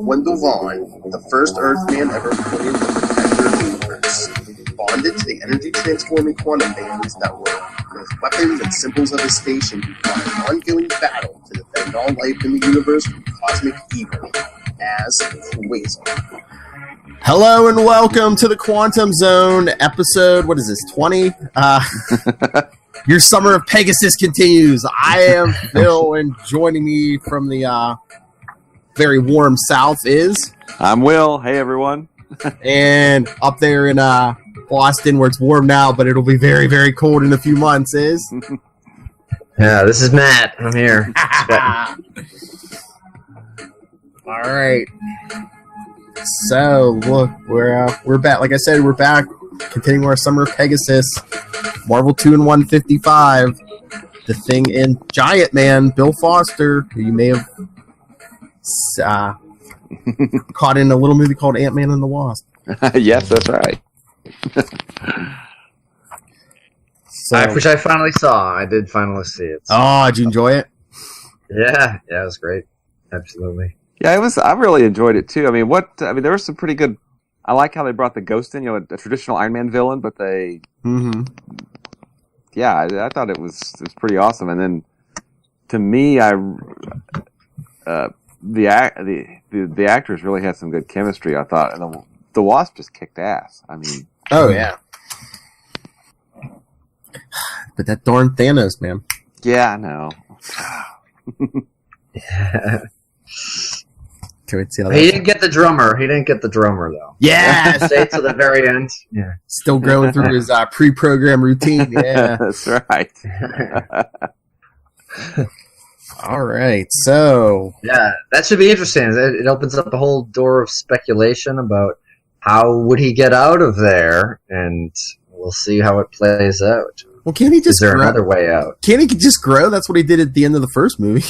Wundarr Vaughn, the first Earthman ever claimed the protector of the universe, bonded to the energy-transforming quantum bands that were both weapons and symbols of his station, he fought an ongoing battle to defend all life in the universe from cosmic evil as Quasar. Hello and welcome to the Quantum Zone episode, what is this, 20? Your summer of Pegasus continues. I am Phil, and joining me from the very warm south is... I'm Will. Hey, everyone. And up there in Boston, where it's warm now, but it'll be very, very cold in a few months, is... Yeah, this is Matt. I'm here. All right. So, look, we're back. Like I said, we're back. Continuing our summer of Pegasus. Marvel 2 and 155. The Thing and Giant Man, Bill Foster, who you may have caught in a little movie called Ant-Man and the Wasp. Yes, that's right. Which I finally saw. I did finally see it. So. Oh, did you enjoy it? Yeah, it was great. Absolutely. Yeah, it was. I really enjoyed it too. I mean, there was some pretty good. I like how they brought the Ghost in. You know, a traditional Iron Man villain, but they. Mm-hmm. Yeah, I thought it was pretty awesome. And then, to me, the actors really had some good chemistry. I thought, and the Wasp just kicked ass. I mean. Oh yeah. But that darn Thanos, man. Yeah, I know. Yeah. He didn't get the drummer. Though. Yeah, stayed to the very end. Yeah, still going through his pre-program routine. Yeah, that's right. All right, so yeah, that should be interesting. It opens up a whole door of speculation about how would he get out of there, and we'll see how it plays out. Well, can't he just? Is there grow? Another way out? Can't he just grow? That's what he did at the end of the first movie.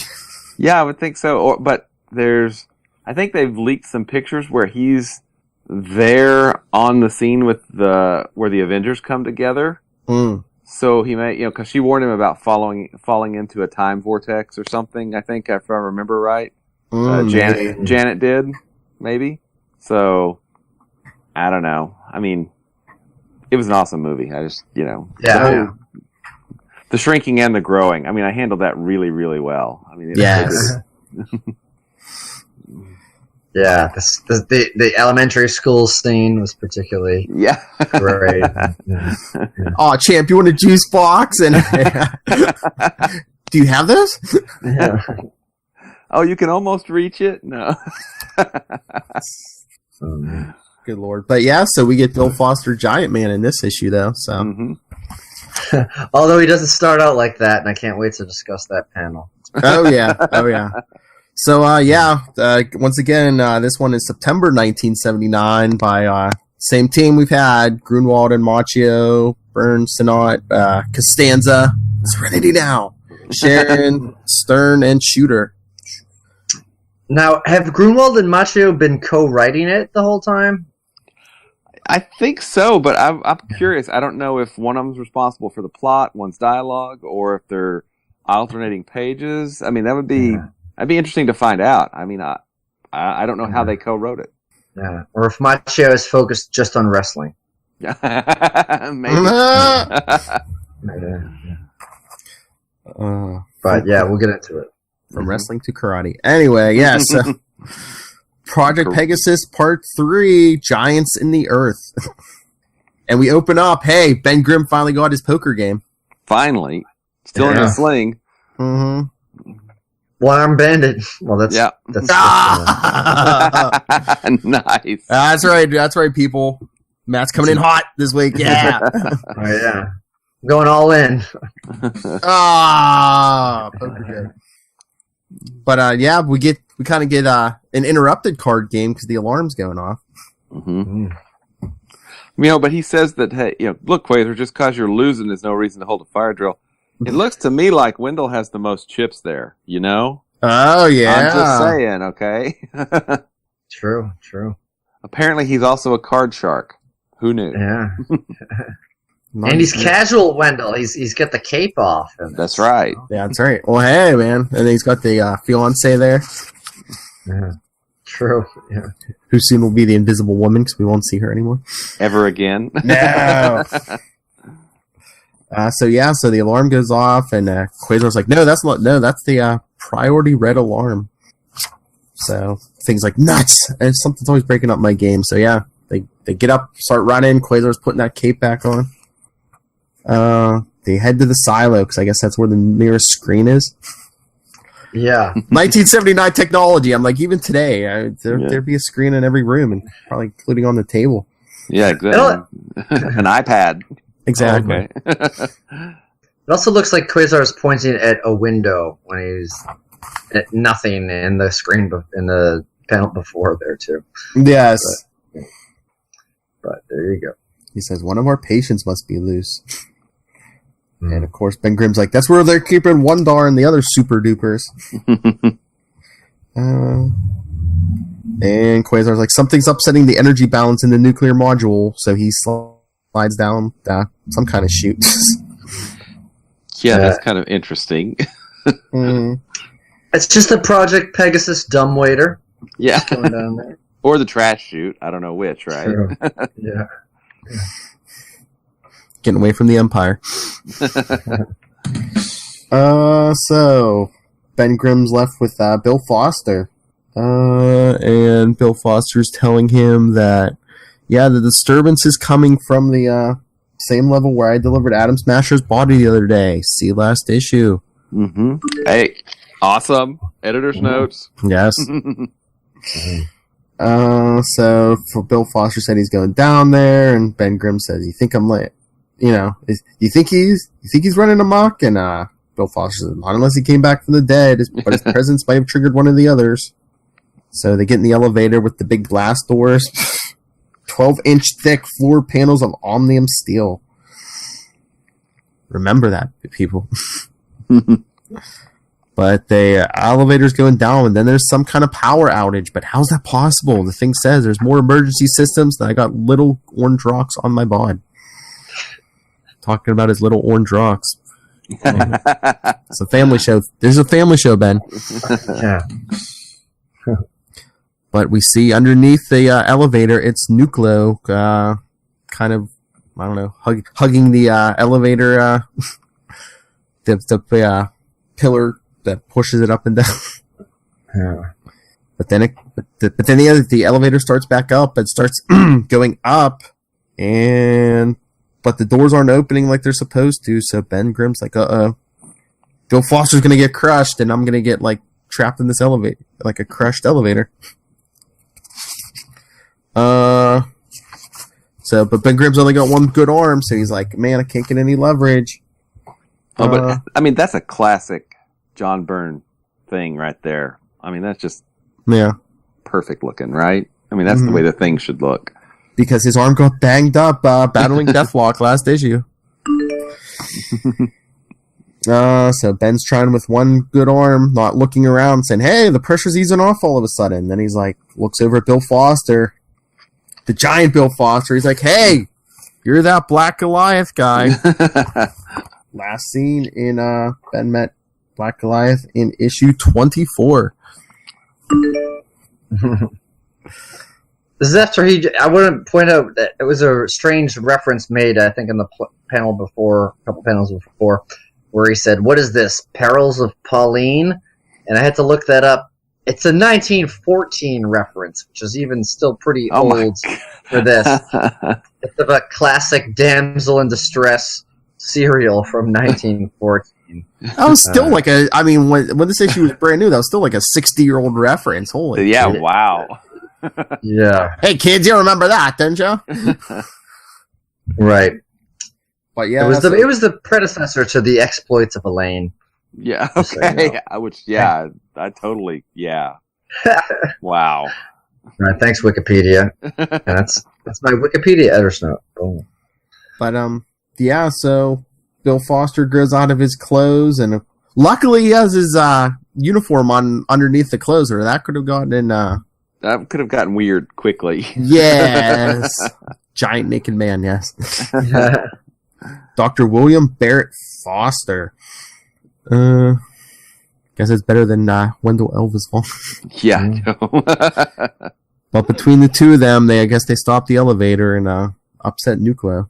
Yeah, I would think so. But I think they've leaked some pictures where he's there on the scene with where the Avengers come together. Mm. So he may, because she warned him about falling into a time vortex or something. I think, if I remember right, Janet did maybe. So I don't know. I mean, it was an awesome movie. I just, yeah. The shrinking and the growing. I mean, I handled that really, really well. I mean, yes. Yeah, the elementary school scene was particularly great. Yeah. Oh, champ, you want a juice box? And do you have this? Yeah. Oh, you can almost reach it? No. Good Lord. But yeah, so we get Bill Foster Giant Man in this issue, though. So, although he doesn't start out like that, and I can't wait to discuss that panel. Oh yeah. So, once again, this one is September 1979 by same team we've had, Grunwald and Macchio, Burns, Sinnott, Costanza, Serenity Now, Sharon, Stern, and Shooter. Now, have Grunwald and Macchio been co-writing it the whole time? I think so, but I'm curious. I don't know if one of them's responsible for the plot, one's dialogue, or if they're alternating pages. I mean, that would be... Yeah. That'd be interesting to find out. I mean, I don't know how they co-wrote it. Yeah, or if Macchio is focused just on wrestling. Maybe. But yeah, we'll get into it. From wrestling to karate. Anyway, yes. Yeah, Project Pegasus Part 3, Giants in the Earth. And we open up, hey, Ben Grimm finally got his poker game. Finally. Still in the sling. Mm-hmm. One-arm bandit. Well, that's nice. That's right, people. Matt's coming in hot this week. Yeah. Oh, yeah. I'm going all in. Poker game. But we kind of get an interrupted card game because the alarm's going off. Mm-hmm. But he says that, hey, look, Quasar, just because you're losing is no reason to hold a fire drill. It looks to me like Wendell has the most chips there, Oh, yeah. I'm just saying, okay? True. Apparently he's also a card shark. Who knew? Yeah. And he's casual, Wendell. He's got the cape off. That's right. Yeah, that's right. Well, hey, man. And then he's got the fiance there. Yeah. True. Yeah. Who soon will be the Invisible Woman because we won't see her anymore. Ever again. No. So the alarm goes off, and Quasar's like, that's the priority red alarm. So things like nuts, and something's always breaking up my game. So yeah, they get up, start running. Quasar's putting that cape back on. They head to the silo because I guess that's where the nearest screen is. Yeah. 1979 technology. I'm like, even today, there'd be a screen in every room, and probably including on the table. Yeah, exactly. An iPad. Exactly. Oh, okay. It also looks like Quasar is pointing at a window when he's at nothing in the screen in the panel before there too. Yes. But there you go. He says one of our patients must be loose. And of course, Ben Grimm's like, that's where they're keeping Wundarr and the other super dupers. And Quasar's like, something's upsetting the energy balance in the nuclear module, so he slides down some kind of chute. Yeah, that's kind of interesting. It's just a Project Pegasus dumbwaiter. Yeah. Going down there. Or the trash chute. I don't know which, right? True. Yeah. Getting away from the Empire. So Ben Grimm's left with Bill Foster. And Bill Foster's telling him that, the disturbance is coming from the same level where I delivered Atom Smasher's body the other day. See last issue. Mm-hmm. Hey, awesome. Editor's notes. Yes. So Bill Foster said he's going down there, and Ben Grimm says, "You think I'm late? You think he's running amok?" And Bill Foster says, "Not unless he came back from the dead, but his presence might have triggered one of the others." So they get in the elevator with the big glass doors, 12-inch thick floor panels of omnium steel. Remember that, people. But the elevator's going down, and then there's some kind of power outage. But how's that possible? The thing says there's more emergency systems, and I got little orange rocks on my bod. Talking about his little orange rocks. It's a family show. There's a family show, Ben. Yeah. But we see underneath the elevator, it's Nucleo, kind of, I don't know, hugging the elevator, the pillar that pushes it up and down. Yeah. But then the elevator starts back up. It starts going up, but the doors aren't opening like they're supposed to. So Ben Grimm's like, Bill Foster's gonna get crushed, and I'm gonna get like trapped in this elevator, like a crushed elevator. But Ben Grimm's only got one good arm, so he's like, man, I can't get any leverage. But I mean, that's a classic John Byrne thing right there. I mean, that's just perfect looking, right? I mean, that's the way the thing should look. Because his arm got banged up battling Deathlock last issue. So Ben's trying with one good arm, not looking around, saying, hey, the pressure's easing off all of a sudden. Then he's like, looks over at Bill Foster, the giant Bill Foster. He's like, hey, you're that Black Goliath guy. Last seen in Ben met Black Goliath in issue 24. This is after I want to point out that it was a strange reference made, I think, in the panel before, a couple panels before, where he said, what is this, Perils of Pauline? And I had to look that up. It's a 1914 reference, which is even still pretty old for this. It's of a classic damsel in distress serial from 1914. That was still when this issue was brand new, that was still like a 60-year-old reference. Holy shit. Wow. Yeah. Hey, kids, you remember that, didn't you? Right. But yeah, it was the predecessor to The Exploits of Elaine. Yeah. Just so you Okay. know. I totally. Yeah. Wow. All right, thanks, Wikipedia. That's my Wikipedia editor's note. Boom. But so Bill Foster grows out of his clothes, and luckily he has his uniform on underneath the clothes, or that could have gotten in. That could have gotten weird quickly. Yes. Giant naked man, yes. Dr. William Barrett Foster. Guess it's better than Wendell Elvisville. Yeah, I know. But between the two of them, I guess they stopped the elevator and upset Nucleo.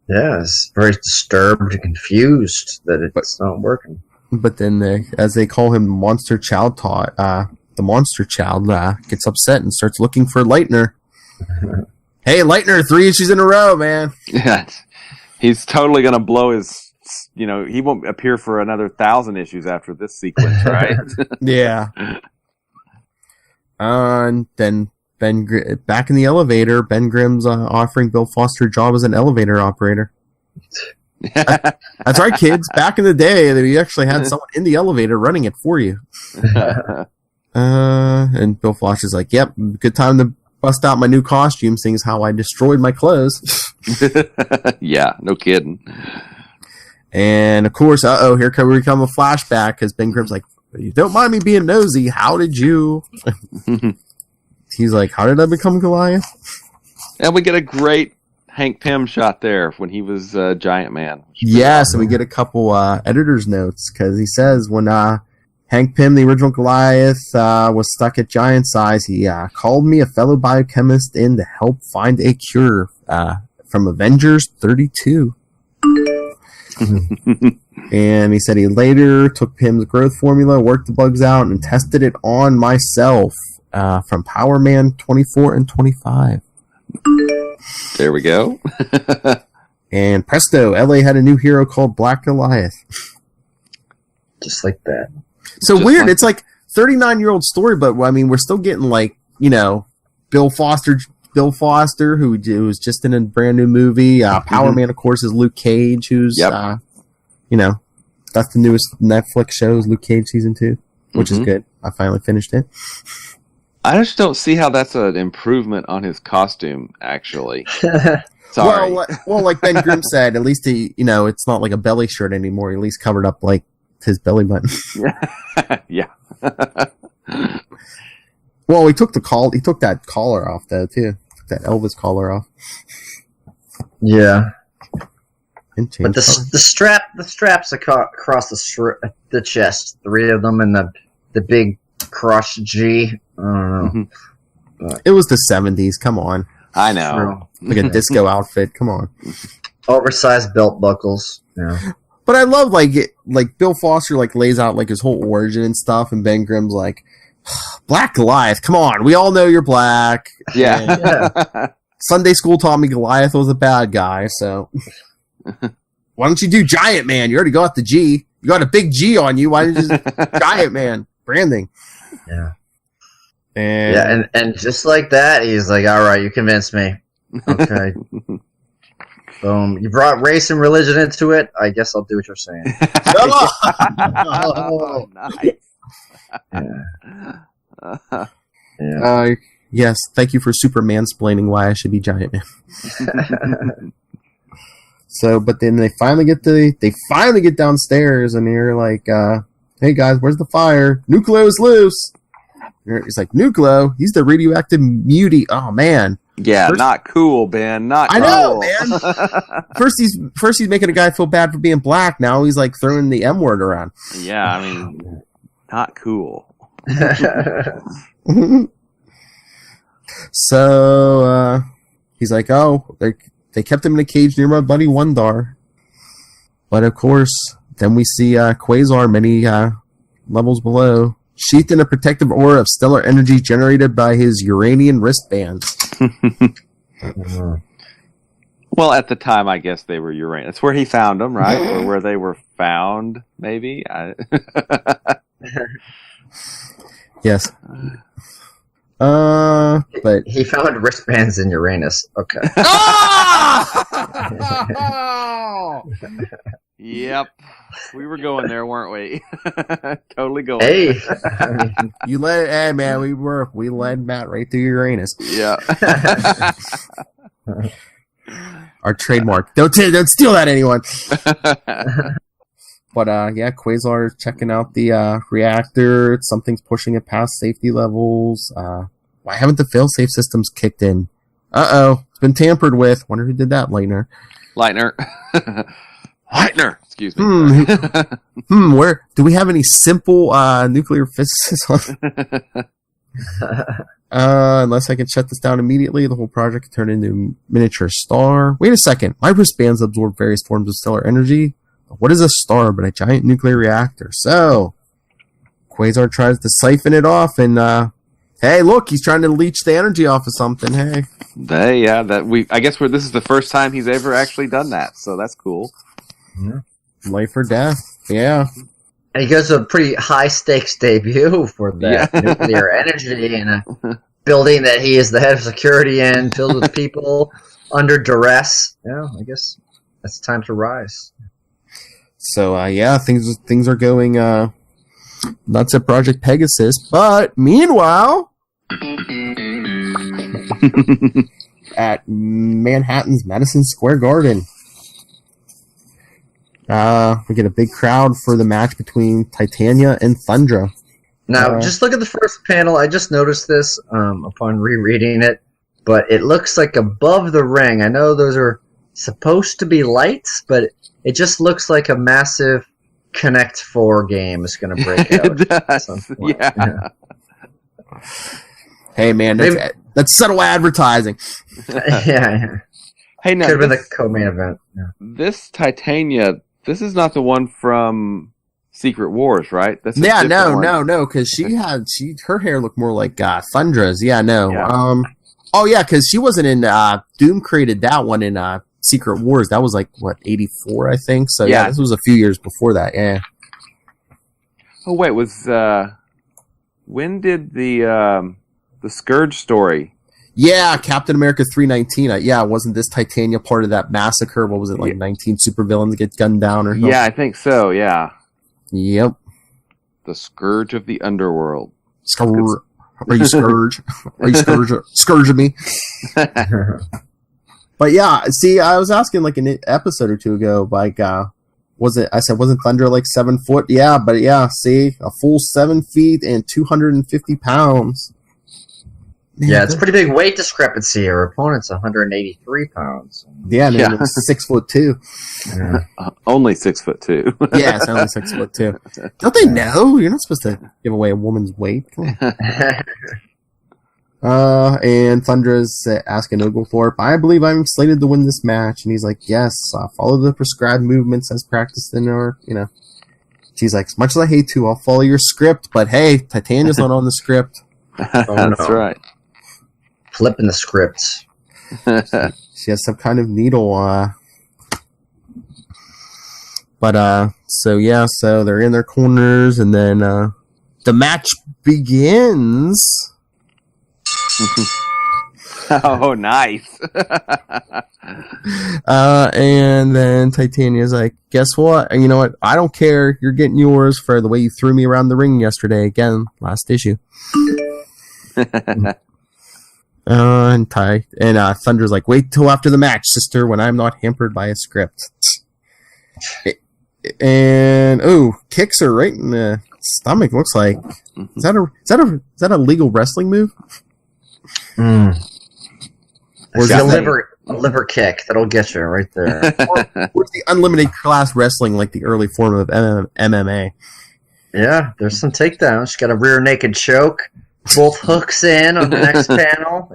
Yeah, it's very disturbed and confused that it's not working. But then, as they call him, Monster Child the Monster Child gets upset and starts looking for Lightner. Hey, Lightner, 3 issues in a row, man. Yeah, he's totally going to blow his, he won't appear for another 1,000 issues after this sequence, right? Yeah. And then back in the elevator, Ben Grimm's offering Bill Foster a job as an elevator operator. That's right, kids. Back in the day, you actually had someone in the elevator running it for you. And Bill Foster's like, yep, good time to bust out my new costume, seeing as how I destroyed my clothes. Yeah, no kidding. And of course, here we come a flashback, because Ben Grimm's like, you don't mind me being nosy, how did you? He's like, how did I become Goliath? And we get a great Hank Pym shot there when he was Giant Man. Yes, and we get a couple editor's notes, because he says when Hank Pym, the original Goliath, was stuck at giant size, he called me, a fellow biochemist, in to help find a cure from Avengers 32. And he said he later took Pym's growth formula, worked the bugs out, and tested it on myself from Power Man 24 and 25. There we go. And presto, LA had a new hero called Black Goliath. Just like that. So just weird. It's like 39-year-old story, but I mean, we're still getting Bill Foster, who was just in a brand new movie. Power Man, of course, is Luke Cage, who's that's the newest Netflix show, is Luke Cage season 2, which is good. I finally finished it. I just don't see how that's an improvement on his costume, actually. Sorry. Well, like Ben Grimm said, at least it's not like a belly shirt anymore. He at least covered up like his belly button. Yeah. Well, he took that collar off though too. Took that Elvis collar off. Yeah. But the straps across the chest, 3 of them, and the big cross G. I don't know. It was the 70s. Come on. I know. Like a disco outfit. Come on. Oversized belt buckles. Yeah. But I love like Bill Foster lays out his whole origin and stuff, and Ben Grimm's like, Black Goliath. Come on, we all know you're black. Yeah. Sunday school taught me Goliath was a bad guy. So why don't you do Giant Man? You already got the G. You got a big G on you. Why didn't you just Giant Man branding? Yeah. And just like that, he's like, all right, you convinced me. Okay. You brought race and religion into it. I guess I'll do what you're saying. Oh, nice. Yeah. Yes, thank you for super mansplaining why I should be Giant Man. So, but then they finally get downstairs, and they're like, "Hey guys, where's the fire? Nucleo's loose." He's like, "Nucleo? He's the radioactive mutie." Oh man. Yeah, not cool, Ben. Not cool. I know, man. First he's making a guy feel bad for being black. Now he's like throwing the M word around. Yeah, I mean, not cool. So he's like, oh, they kept him in a cage near my buddy Wundarr. But of course, then we see Quasar many levels below, sheathed in a protective aura of stellar energy generated by his Uranian wristbands. Well, at the time, I guess they were Uranian. That's where he found them, right? Or where they were found, maybe? Yes. But he found wristbands in Uranus. Okay. Yep. We were going there, weren't we? Totally going there. Hey man, we led Matt right through Uranus. Yeah. Our trademark. Don't steal that, anyone. But Quasar is checking out the reactor. Something's pushing it past safety levels. Why haven't the failsafe systems kicked in? It's been tampered with. Wonder who did that, Lightner. Lightner. Lightner! Excuse me. Where do we have any simple nuclear physicists on? Unless I can shut this down immediately, the whole project can turn into a miniature star. Wait a second. My wristbands absorb various forms of stellar energy. What is a star but a giant nuclear reactor? So, Quasar tries to siphon it off, and hey, look, he's trying to leech the energy off of something. Hey, I guess this is the first time he's ever actually done that, so that's cool. Yeah. Life or death. Yeah. And he goes to a pretty high stakes debut for that nuclear energy in a building that he is the head of security in, filled with people under duress. Yeah, I guess it's time to rise. So things are going nuts at Project Pegasus, but meanwhile, at Manhattan's Madison Square Garden, we get a big crowd for the match between Titania and Thundra. Now, just look at the first panel. I just noticed this upon rereading it, but it looks like above the ring. I know those are supposed to be lights, but it just looks like a massive Connect 4 game is going to break out. It does. Yeah. Hey, man, that's subtle advertising. Yeah. Hey, now, could have been the co-main event. Yeah. This Titania, this is not the one from Secret Wars, right? That's no, because her hair looked more like Thundra's. Yeah, no. Yeah. Because she wasn't in Doom created that one in Secret Wars. That was 84, I think. So yeah, this was a few years before that. Yeah. Oh wait, when did the Scourge story? Yeah, Captain America 319. Wasn't this Titania part of that massacre? What was it, 19 supervillains get gunned down or something? Yeah, I think so, yeah. Yep. The Scourge of the Underworld. Are you Scourge? Are you Scourging me? But yeah, see, I was asking an episode or two ago, wasn't Thundra 7 foot? Yeah, but yeah, see, a full 7 feet and 250 pounds. Man, yeah, it's a pretty big weight discrepancy. Her opponent's 183 pounds. Yeah, and then 6'2". Yeah. Only 6'2". Yeah, it's only 6'2". Don't they know? You're not supposed to give away a woman's weight. Come on. And Thundra's asking Oglethorpe, I believe I'm slated to win this match. And he's like, yes, follow the prescribed movements as practiced in our, She's like, as much as I hate to, I'll follow your script. But hey, Titania's not on the script. That's right. Flipping the scripts. She has some kind of needle. So they're in their corners, and then the match begins. Oh, nice. And then Titania's like, guess what? You know what? I don't care. You're getting yours for the way you threw me around the ring yesterday. Again, last issue. And Thunder's like, wait till after the match, sister, when I'm not hampered by a script. And kicks her right in the stomach. Looks like is that a legal wrestling move? Or is it a liver kick that'll get you right there? Or the unlimited class wrestling, like the early form of MMA? Yeah, there's some takedowns. She's got a rear naked choke. Both hooks in on the next panel,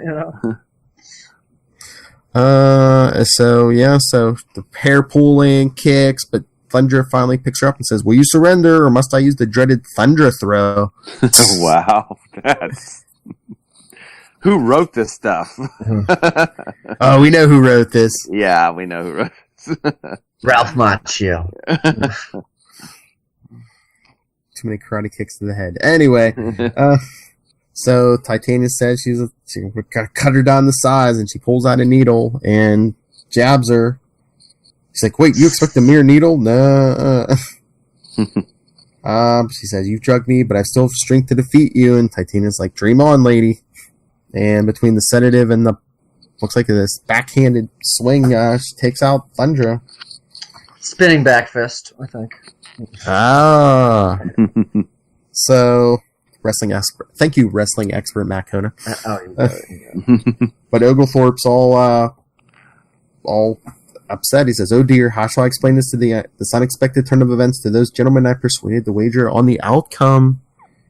So the pair pulling kicks, but Thundra finally picks her up and says, will you surrender, or must I use the dreaded Thundra Throw? Wow. Who wrote this stuff? Oh, we know who wrote this. Yeah, we know who wrote this. Ralph Macchio. Too many karate kicks to the head. Anyway, so Titania says she's gonna cut her down the size, and she pulls out a needle and jabs her. She's like, wait, you expect a mere needle? No. She says, you've drugged me, but I still have strength to defeat you. And Titania's like, dream on, lady. And between the sedative and the, looks like this backhanded swing, she takes out Thundra. Spinning back fist, I think. So, wrestling expert. Thank you, wrestling expert Matt Kona. You got it. But Oglethorpe's all upset. He says, "Oh dear, how shall I explain this to this unexpected turn of events to those gentlemen I persuaded to wager on the outcome?"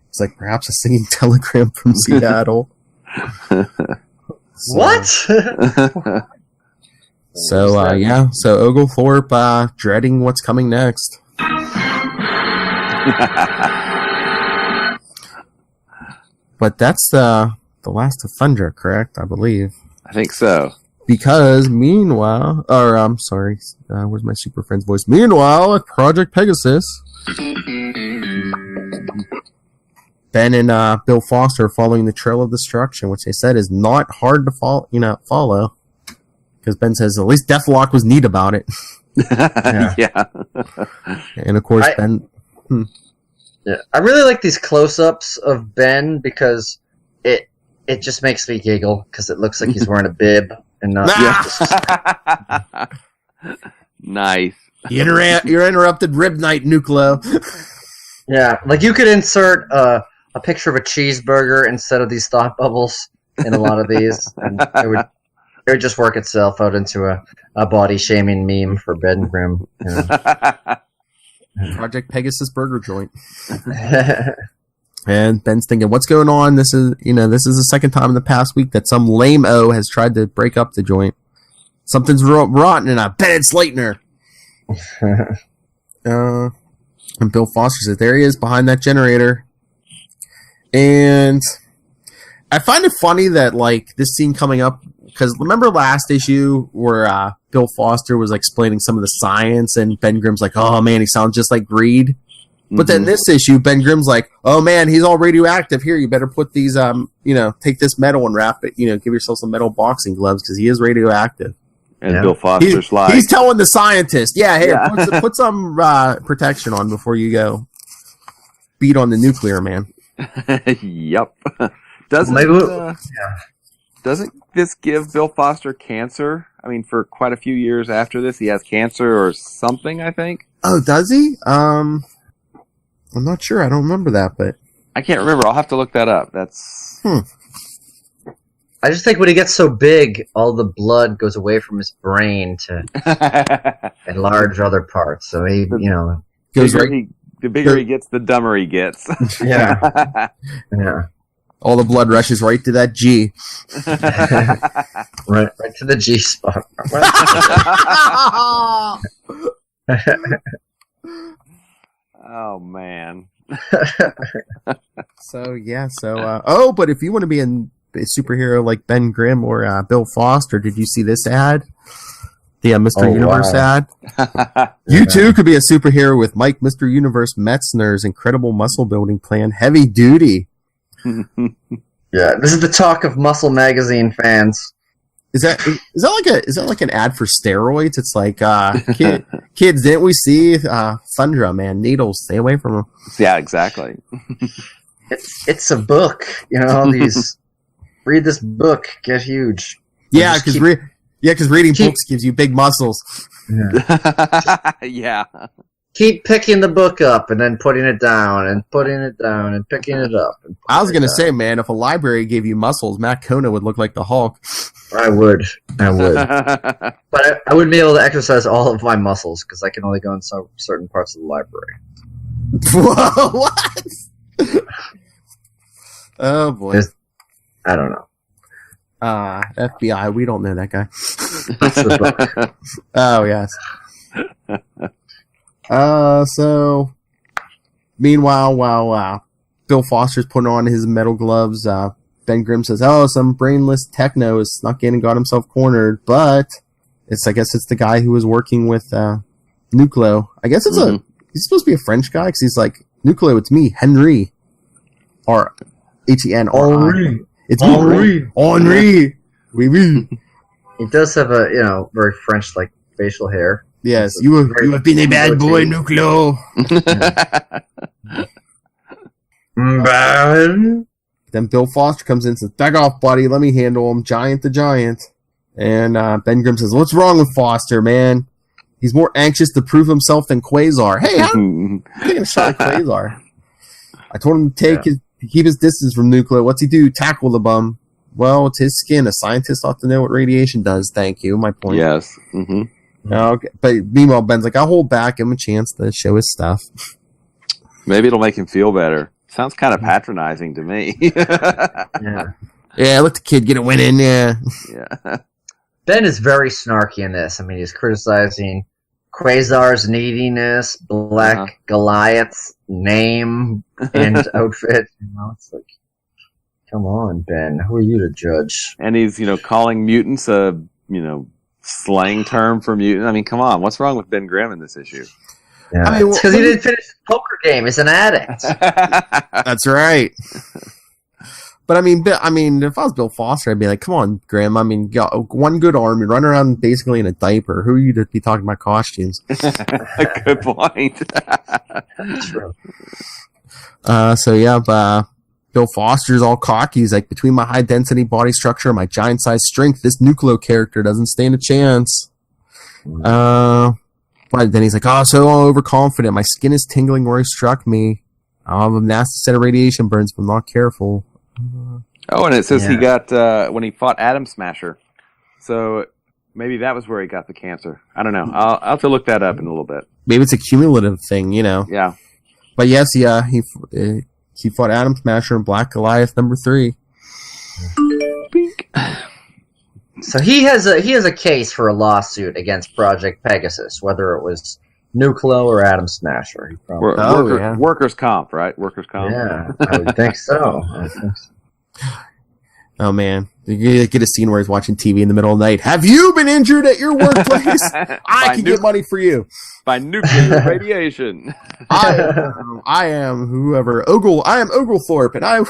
It's like perhaps a singing telegram from Seattle. What? So yeah, so Oglethorpe dreading what's coming next. But that's the last of Thundra, correct? I believe. I think so. Because meanwhile, or I'm sorry, where's my Super Friends voice? Meanwhile, at Project Pegasus, Ben and Bill Foster are following the trail of destruction, which they said is not hard to follow. Because Ben says at least Deathlock was neat about it. Yeah. And of course, Ben. Yeah, I really like these close-ups of Ben because it just makes me giggle because it looks like he's wearing a bib and not. Nice. You're interrupted rib night, Nucleo. Yeah, like you could insert a picture of a cheeseburger instead of these thought bubbles in a lot of these, and it would just work itself out into a body shaming meme for Ben Grimm. You know? Project Pegasus Burger Joint. And Ben's thinking, what's going on? This is the second time in the past week that some lame-o has tried to break up the joint. Something's rotten, and I bet it's Leitner. And Bill Foster says, there he is behind that generator. And I find it funny that, like, this scene coming up, because remember last issue where Bill Foster was explaining some of the science, and Ben Grimm's like, oh man, he sounds just like Greed. But then this issue, Ben Grimm's like, oh man, he's all radioactive. Here, you better put these, take this metal and wrap it, give yourself some metal boxing gloves, because he is radioactive. And Bill Foster's like... He's telling the scientist, put some protection on before you go beat on the nuclear man. Yep. Doesn't this give Bill Foster cancer? I mean, for quite a few years after this, he has cancer or something, I think. Oh, does he? I'm not sure. I don't remember that, but... I can't remember. I'll have to look that up. That's... I just think when he gets so big, all the blood goes away from his brain to enlarge other parts. So he, goes right... The bigger he gets, the dumber he gets. Yeah. Yeah. All the blood rushes right to that G. right to the G spot. Oh, man. But if you want to be a superhero like Ben Grimm or Bill Foster, did you see this ad? The Mr. Universe ad. You too could be a superhero with Mike Mr. Universe Metzner's incredible muscle building plan, Heavy Duty. Yeah, this is the talk of Muscle Magazine fans. Is that like an ad for steroids? It's like kids, didn't we see Thundra, man? Needles, stay away from them. Yeah, exactly. It's a book, these read this book, get huge. Yeah, because reading books gives you big muscles. Yeah. Yeah. Keep picking the book up and then putting it down and putting it down and picking it up. I was going to say, man, if a library gave you muscles, Matt Kona would look like the Hulk. I would. But I wouldn't be able to exercise all of my muscles because I can only go in certain parts of the library. Whoa, what? Oh, boy. I don't know. FBI, we don't know that guy. That's the book. Oh, yes. So, meanwhile, while Bill Foster's putting on his metal gloves, Ben Grimm says, oh, some brainless techno has snuck in and got himself cornered, but I guess it's the guy who was working with Nucleo. I guess it's he's supposed to be a French guy, because he's like, Nucleo, it's me, Henry. Or Henri. It's Henri. Henri. Oui, oui. He does have a, very French-like facial hair. Yes, you have been a bad boy, Nucleo. Bad. Then Bill Foster comes in and says, back off, buddy, let me handle him, giant to giant. And Ben Grimm says, what's wrong with Foster, man? He's more anxious to prove himself than Quasar. Hey, I'm taking a shot at Quasar. I told him to keep his distance from Nucleo. What's he do? Tackle the bum. Well, it's his skin. A scientist ought to know what radiation does. Thank you. My point. Yes. Mm-hmm. Okay. But meanwhile, Ben's like, I'll hold back, give him a chance to show his stuff. Maybe it'll make him feel better. Sounds kind of patronizing to me. Yeah. Yeah, let the kid get a win in there. Yeah. Ben is very snarky in this. I mean, he's criticizing Quasar's neediness, Black Goliath's name and outfit. You know, it's like, come on, Ben. Who are you to judge? And he's, calling mutants a, slang term for mutant. I mean, come on. What's wrong with Ben Grimm in this issue? Yeah. I mean, it's because he didn't finish the poker game. He's an addict. That's right. But I mean, if I was Bill Foster, I'd be like, "Come on, Grimm. I mean, you got one good arm. You run around basically in a diaper. Who are you to be talking about costumes?" Good point. True. So yeah, but Bill Foster's all cocky. He's like, "Between my high density body structure and my giant size strength, this Nucleo character doesn't stand a chance." But then he's like, "Oh, so overconfident. My skin is tingling where he struck me. I'll have a nasty set of radiation burns if I'm not careful." Oh, and it says he got, when he fought Atom Smasher. So maybe that was where he got the cancer. I don't know. I'll have to look that up in a little bit. Maybe it's a cumulative thing, Yeah. But yes, he fought Atom Smasher and Black Goliath number 3. Bink. So he has a case for a lawsuit against Project Pegasus, whether it was Nucleo or Atom Smasher. He probably, Workers' comp, right? Workers' comp. Yeah, I would think so. Oh man, you get a scene where he's watching TV in the middle of the night. Have you been injured at your workplace? I can get money for you by nuclear radiation. I am whoever I am Oglethorpe, and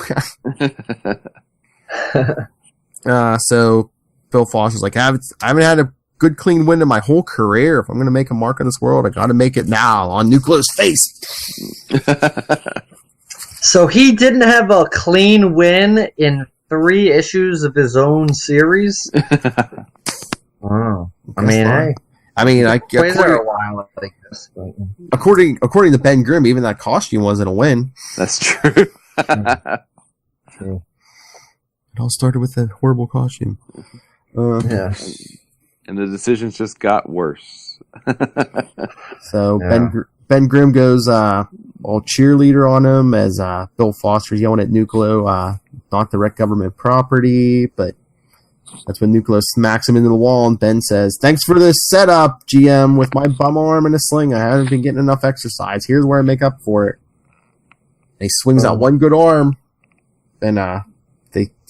so Bill Foster's like, I haven't had a good clean win in my whole career. If I'm going to make a mark on this world, I got to make it now on Nucleo's face. So he didn't have a clean win in 3 issues of his own series. Wow. According to Ben Grimm, even that costume wasn't a win. That's true. True. It all started with that horrible costume. Yeah. And the decisions just got worse. So Ben Grimm goes all cheerleader on him as Bill Foster's yelling at Nucleo, not the wreck government property, but that's when Nucleo smacks him into the wall, and Ben says, "Thanks for this setup, GM. With my bum arm and a sling, I haven't been getting enough exercise. Here's where I make up for it." And he swings out one good arm, and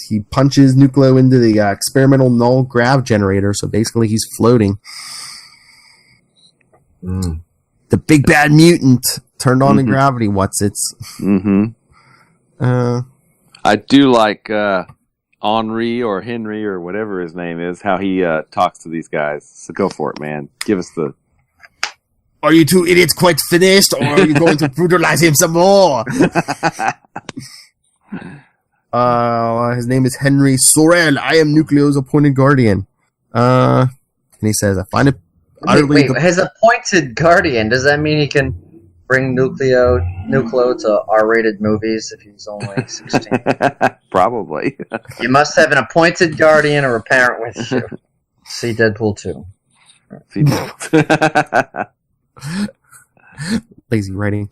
he punches Nucleo into the experimental null grav generator, so basically he's floating. The big bad mutant turned on the gravity what's-its. I do like Henri or Henry or whatever his name is, how he talks to these guys. So go for it, man. Give us the... Are you two idiots quite finished, or are you going to brutalize him some more? His name is Henry Sorel. I am Nucleo's appointed guardian. And he says, I find it utterly... Wait, his appointed guardian, does that mean he can bring Nucleo to R-rated movies if he's only 16? Probably. You must have an appointed guardian or a parent with you. See Deadpool 2. See Deadpool. Lazy writing.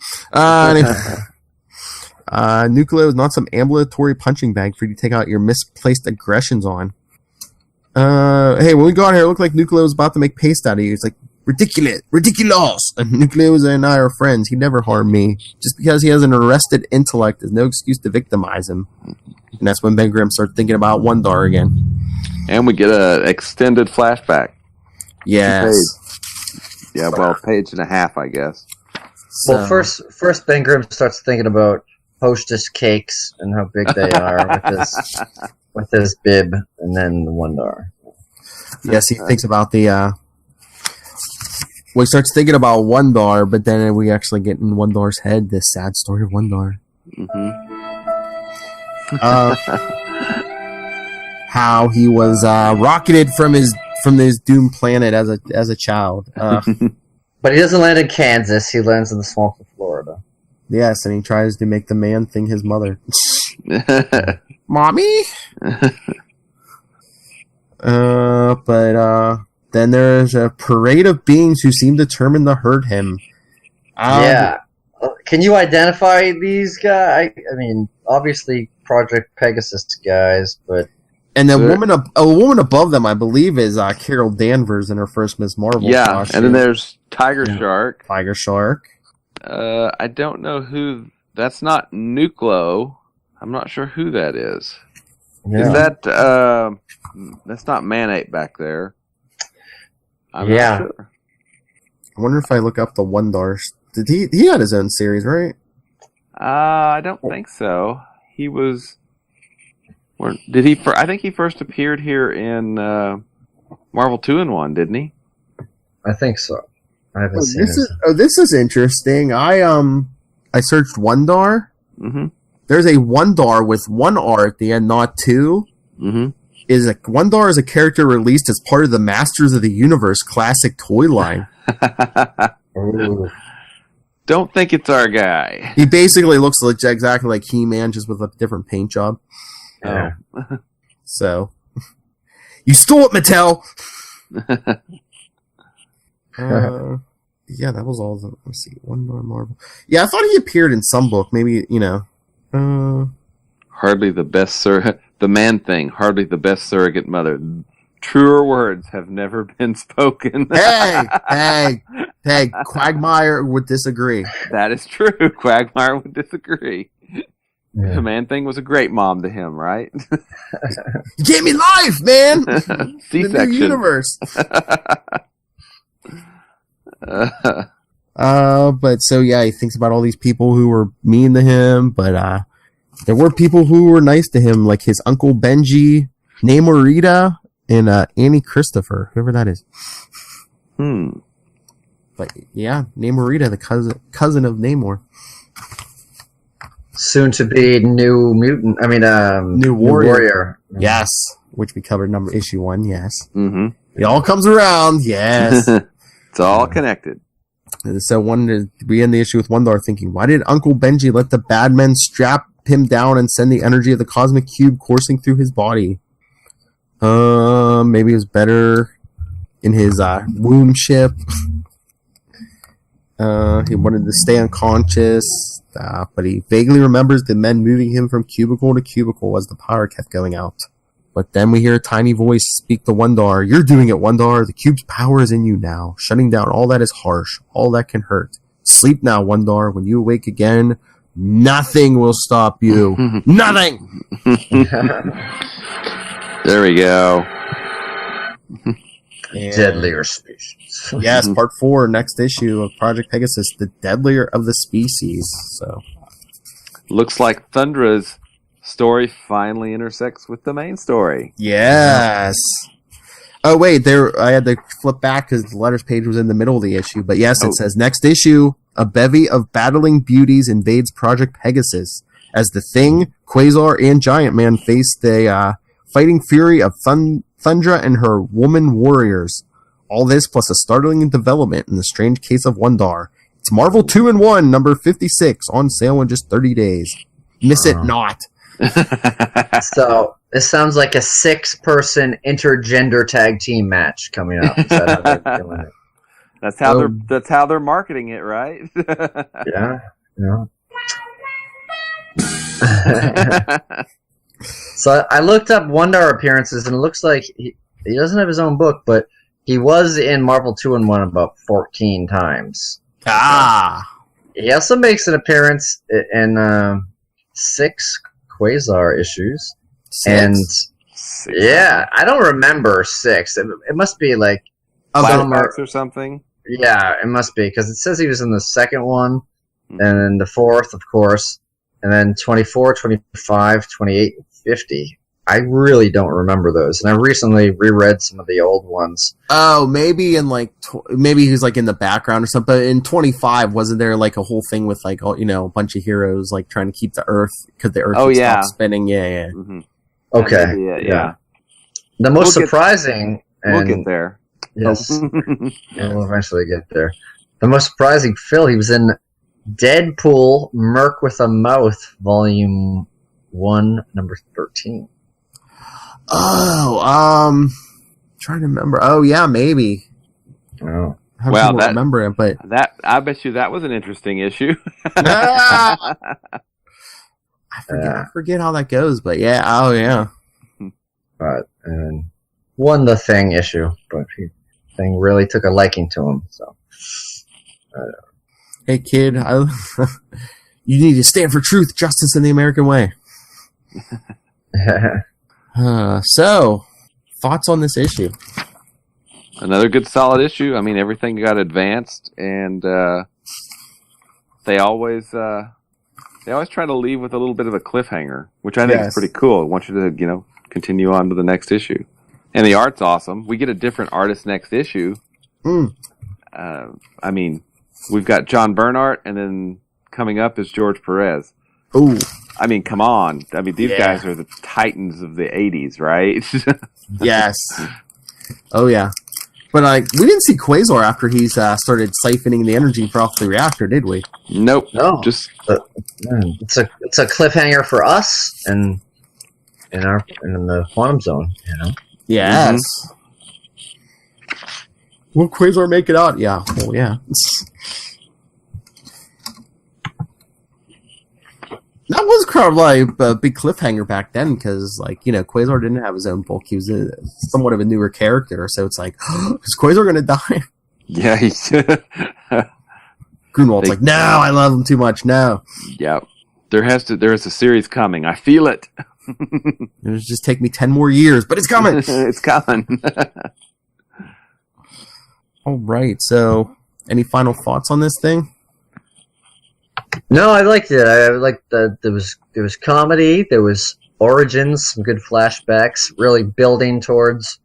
Nucleo is not some ambulatory punching bag for you to take out your misplaced aggressions on. Hey, when we got here, it looked like Nucleo was about to make paste out of you. It's like, ridiculous. And Nucleo and I are friends. He never harmed me. Just because he has an arrested intellect is no excuse to victimize him. And that's when Ben Grimm starts thinking about Wundarr again. And we get an extended flashback. Yes. Yeah, well, page and a half, I guess. So. Well, first Ben Grimm starts thinking about Hostess cakes and how big they are with his bib, and then the Wundarr. Yes, he thinks about the... Well, he starts thinking about Wundarr, but then we actually get in Wundarr's head the sad story of Wundarr. How he was rocketed from his doomed planet as a child. But he doesn't land in Kansas. He lands in the swamp of Florida. Yes, and he tries to make the man thing his mother. Mommy? But Then there's a parade of beings who seem determined to hurt him. Yeah. Can you identify these guys? I mean, obviously Project Pegasus guys, but... And the woman above them, I believe, is Carol Danvers in her first Miss Marvel costume. And then there's Tiger Shark. Tiger Shark. I don't know who... That's not Nucleo. I'm not sure who that is. Yeah. Is that... that's not Man-Ape back there. I'm not sure. I wonder if I look up the Wundarr. Did he had his own series, right? I don't think so. He was... Did he? I think he first appeared here in Marvel 2-in-1, didn't he? I think so. I haven't seen this is interesting. I searched Wundarr. Mm-hmm. There's a Wundarr with one R at the end, not two. Mm-hmm. Wundarr is a character released as part of the Masters of the Universe classic toy line. Don't think it's our guy. He basically looks exactly like He-Man, just with a different paint job. Oh. So, you stole it, Mattel! Yeah, that was all the... Let's see, Wundarr Marvel. Yeah, I thought he appeared in some book. Maybe, Hardly the best the Man Thing, hardly the best surrogate mother. Truer words have never been spoken. Hey, Quagmire would disagree. That is true. Quagmire would disagree. Yeah. The Man Thing was a great mom to him, right? You gave me life, man! C-section. The new universe. But so yeah, he thinks about all these people who were mean to him, but there were people who were nice to him, like his Uncle Benji, Namorita, and Annie Christopher, whoever that is. But yeah, Namorita, the cousin of Namor. Soon to be new mutant. I mean, new warrior. Yes, which we covered issue 1. Yes. Mm-hmm. It all comes around. Yes. It's all connected. So we end the issue with Wundarr thinking, why did Uncle Benji let the bad men strap him down and send the energy of the cosmic cube coursing through his body? Maybe it was better in his womb ship. He wanted to stay unconscious, but he vaguely remembers the men moving him from cubicle to cubicle as the power kept going out. But then we hear a tiny voice speak to Wundarr. You're doing it, Wundarr. The cube's power is in you now, shutting down all that is harsh, all that can hurt. Sleep now, Wundarr. When you awake again, nothing will stop you. Nothing! There we go. Deadlier species. Yes, part 4, next issue of Project Pegasus, the deadlier of the species. So, looks like Thundra's story finally intersects with the main story. Yes. Oh wait, I had to flip back because the letters page was in the middle of the issue. But yes, it says next issue: a bevy of battling beauties invades Project Pegasus as the Thing, Quasar, and Giant Man face the fighting fury of Thundra and her woman warriors. All this plus a startling development in the strange case of Wundarr. It's Marvel 2-in-1, number 56, on sale in just 30 days. Miss it not. So this sounds like a 6-person intergender tag team match coming up. Is that how they're doing it? That's how they're marketing it, right? Yeah. So I looked up Wundarr appearances, and it looks like he doesn't have his own book, but he was in Marvel 2-in-1 about 14 times. He also makes an appearance in 6 Quasar issues. 6? And yeah, I don't remember 6. It must be like flashbacks or something. Yeah, it must be, because it says he was in the second one, and then the 4th, of course, and then 24, 25, 28, 50. I really don't remember those, and I recently reread some of the old ones. Oh, maybe in maybe he's like in the background or something. But in 25, wasn't there like a whole thing with like a bunch of heroes like trying to keep the Earth because the Earth would stop spinning? Yeah. Mm-hmm. Okay. Yeah. The most surprising. We'll get there. Yes. We'll eventually get there. The most surprising, Phil, he was in Deadpool, Merc with a Mouth, Volume 1, number 13. Oh, trying to remember. Oh yeah, maybe. Oh. I don't remember it, but I bet you that was an interesting issue. I forget how that goes, but yeah, oh yeah. But and won the Thing issue, but Thing really took a liking to him. So, hey kid, you need to stand for truth, justice, and the American way. So, thoughts on this issue? Another good solid issue. I mean, everything got advanced, and they always try to leave with a little bit of a cliffhanger, which I think is pretty cool. I want you to, continue on to the next issue. And the art's awesome. We get a different artist next issue. I mean, we've got John Bernhardt, and then coming up is George Perez. Ooh. I mean, come on. I mean, these guys are the titans of the 80s, right? Yes. Oh, yeah. But we didn't see Quasar after he's started siphoning the energy off the reactor, did we? Nope. No. Just it's a cliffhanger for us and in the quantum zone, Yes. Will Quasar make it out? Yeah. Well, yeah. That was kind of like a big cliffhanger back then because, Quasar didn't have his own book. He was somewhat of a newer character, so it's like, is Quasar going to die? Yeah, he's... Grunwald's like, no, I love him too much, no. Yeah. There is a series coming. I feel it. It'll just take me 10 more years, but it's coming. It's coming. All right, so any final thoughts on this thing? No, I liked it. I liked that there was comedy, there was origins, some good flashbacks, really building towards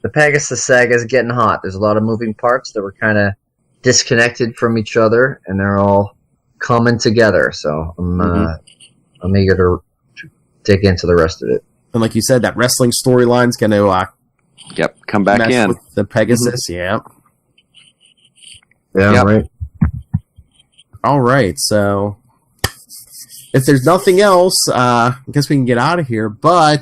the Pegasus saga is getting hot. There's a lot of moving parts that were kind of disconnected from each other, and they're all coming together. So I'm eager to dig into the rest of it. And like you said, that wrestling storyline's going to come back in with the Pegasus. Yeah, right. All right, so if there's nothing else, I guess we can get out of here. But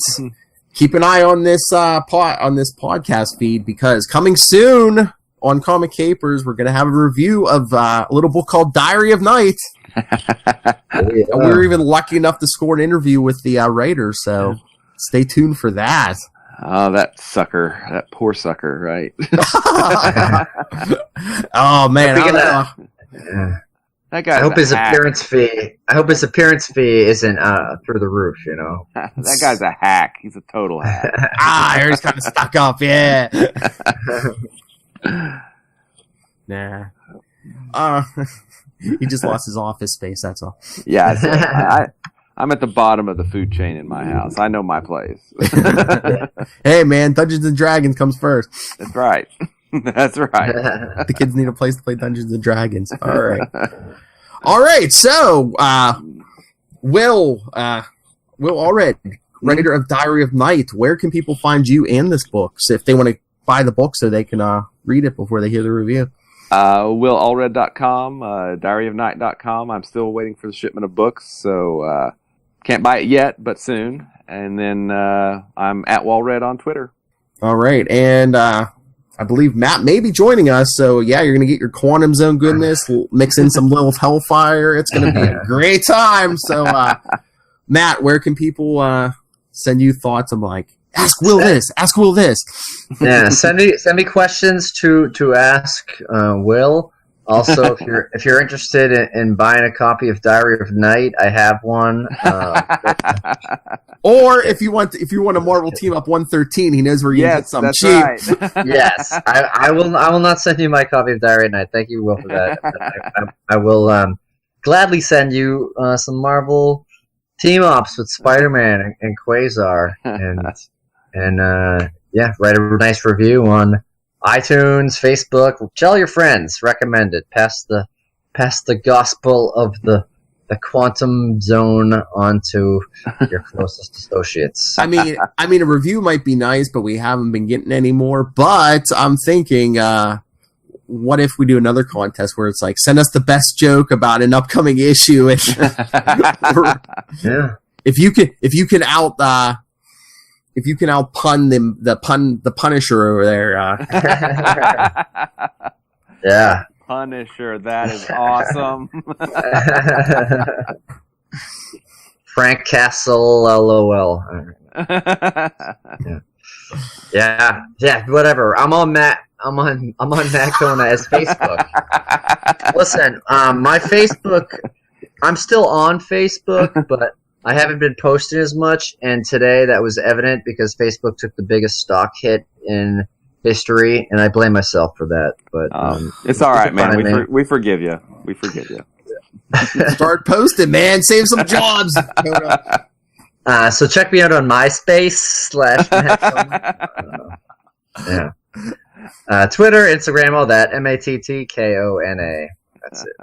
keep an eye on this podcast feed because coming soon on Comic Capers, we're going to have a review of a little book called Diary of Night. And we were even lucky enough to score an interview with the writer, so stay tuned for that. Oh, that sucker. That poor sucker, right? Oh, man. That guy. I hope his appearance fee isn't through the roof, That guy's a hack. He's a total hack. I heard he's kind of stuck up, yeah. Nah. He just lost his office space, that's all. Yeah, I'm at the bottom of the food chain in my house. I know my place. Hey, man, Dungeons & Dragons comes first. That's right. That's right. The kids need a place to play Dungeons & Dragons. All right. All right, so, Will Allred, writer of Diary of Night, where can people find you and this book if they want to buy the book so they can read it before they hear the review? WillAllred.com, diaryofnight.com. I'm still waiting for the shipment of books, so can't buy it yet, but soon. And then I'm at Wallred on Twitter. All right, and I believe Matt may be joining us, so yeah, you're going to get your Quantum Zone goodness, mix in some Lilith Hellfire. It's going to be a great time. So, Matt, where can people send you thoughts? I'm like, ask Will this, ask Will this. Yeah, send me questions to ask Will. Also, if you're interested in buying a copy of Diary of Night, I have one. Or if you want a Marvel Team Up 113, he knows where you can get some cheap. Right. Yes, I will not send you my copy of Diary of Night. Thank you, Will, for that. I will gladly send you some Marvel Team Ups with Spider-Man and Quasar, and write a nice review on iTunes, Facebook. Tell your friends. Recommend it. Pass the gospel of the Quantum Zone onto your closest associates. I mean, a review might be nice, but we haven't been getting any more. But I'm thinking, what if we do another contest where it's like, send us the best joke about an upcoming issue? And Yeah. If you can out if you can outpun the Punisher over there. Yeah. Punisher, that is awesome. Frank Castle, LOL. Yeah, whatever. I'm on Matt Kona's Facebook. Listen, my Facebook, I'm still on Facebook, but I haven't been posting as much, and today that was evident because Facebook took the biggest stock hit in history, and I blame myself for that. But it's all right, man. We forgive you. We forgive you. Start posting, man. Save some jobs. So check me out on MySpace / yeah. Twitter, Instagram, all that. MATTKONA. That's it.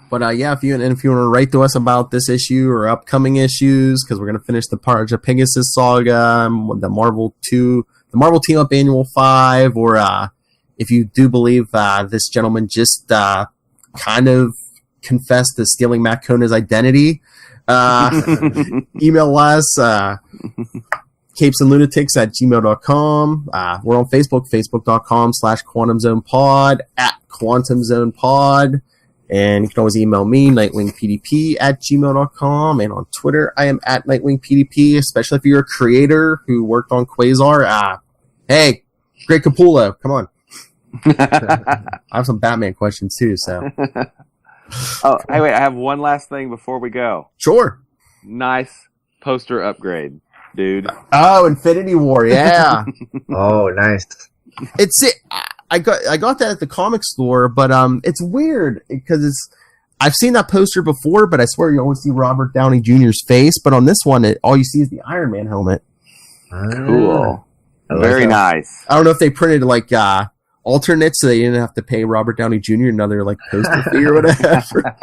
But yeah, if you want to write to us about this issue or upcoming issues, because we're going to finish the Project Pegasus saga, the Marvel Team Up Annual 5, or if you do believe this gentleman just kind of confessed to stealing Matt Kona's identity, email us, capesandlunatics@gmail.com. We're on Facebook, facebook.com/QuantumZonePod, @QuantumZonePod. And you can always email me, nightwingpdp@gmail.com. And on Twitter, I am @nightwingpdp, especially if you're a creator who worked on Quasar. Hey, Greg Capullo, come on. I have some Batman questions, too, so. Oh, hey, wait, I have one last thing before we go. Sure. Nice poster upgrade, dude. Oh, Infinity War, yeah. Oh, nice. I got that at the comic store, but it's weird because I've seen that poster before, but I swear you always see Robert Downey Jr.'s face, but on this one, all you see is the Iron Man helmet. Cool. Very nice. I don't know if they printed like alternates so they didn't have to pay Robert Downey Jr. another like poster fee or whatever.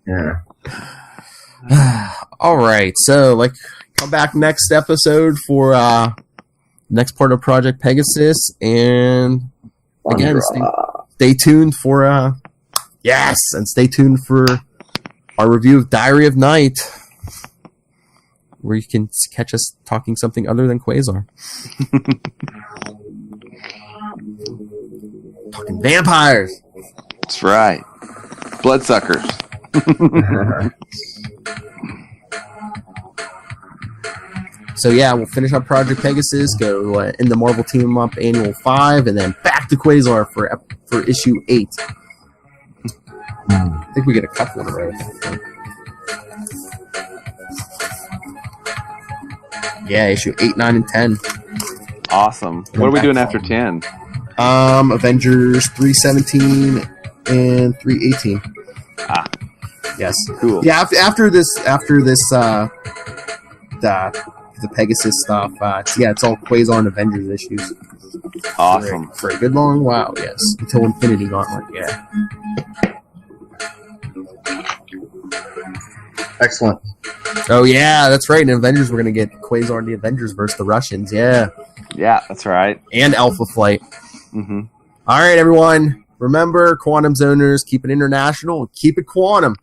Yeah. All right, so come back next episode for next part of Project Pegasus, and again, stay tuned for and stay tuned for our review of Diary of Night, where you can catch us talking something other than Quasar. Talking vampires. That's right. Bloodsuckers. So yeah, we'll finish up Project Pegasus, go in the Marvel Team Up Annual 5, and then back to Quasar for issue 8. I think we get a couple of those. Yeah, issue 8, 9, and 10. Awesome. What are we doing after 10? Avengers 317 and 318. Yes. Cool. Yeah, after this, the Pegasus stuff. It's all Quasar and Avengers issues. Awesome. For a good long while, yes. Until Infinity Gauntlet, yeah. Excellent. Oh, yeah, that's right. In Avengers, we're going to get Quasar and the Avengers versus the Russians, yeah. Yeah, that's right. And Alpha Flight. Mm-hmm. All right, everyone. Remember, Quantum Zoners, keep it international, keep it quantum.